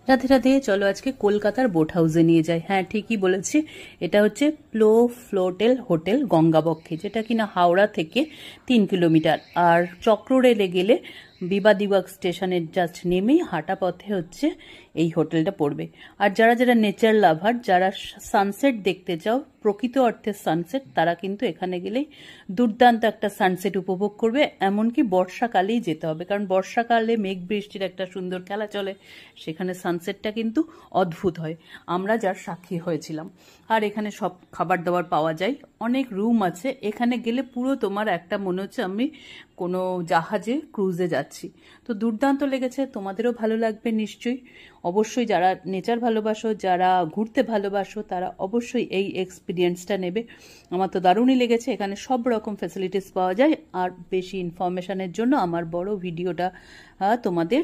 রাধে রাধে, চলো আজকে কলকাতার বোট হাউসে নিয়ে যাই। হ্যাঁ, ঠিকই বলেছি, এটা হচ্ছে ফ্লোটেল হোটেল গঙ্গাবক্ষে, যেটা কিনা হাওড়া থেকে 3 কিলোমিটার। আর চক্র রেলে গেলে বিবাদিবাগ স্টেশনের জাস্ট নেমেই হাঁটা পথে হচ্ছে এই হোটেলটা পড়বে। আর যারা যারা নেচার লাভার, যারা সানসেট দেখতে চাও, প্রকৃত অর্থের সানসেট, তারা কিন্তু এখানে গেলেই দুর্দান্ত একটা সানসেট উপভোগ করবে। এমনকি বর্ষাকালেই যেতে হবে, কারণ বর্ষাকালে মেঘ বৃষ্টির একটা সুন্দর খেলা চলে, সেখানে সানসেটটা কিন্তু অদ্ভুত হয়। আমরা যার সাক্ষী হয়েছিলাম। আর এখানে সব খাবার দাবার পাওয়া যায়, অনেক রুম আছে। এখানে গেলে পুরো তোমার একটা মনে হচ্ছে আমি কোনো জাহাজে ক্রুজে যাচ্ছি। তো দুর্দান্ত লেগেছে, তোমাদেরও ভালো লাগবে নিশ্চয়ই। অবশ্যই যারা নেচার ভালোবাসো, যারা ঘুরতে ভালোবাসো, তারা অবশ্যই এই এক্সপিরিয়েন্সটা নেবে। আমার তো দারুণই লেগেছে। এখানে সব রকম ফ্যাসিলিটিস পাওয়া যায়। আর বেশি ইনফরমেশনের জন্য আমার বড় ভিডিওটা তোমাদের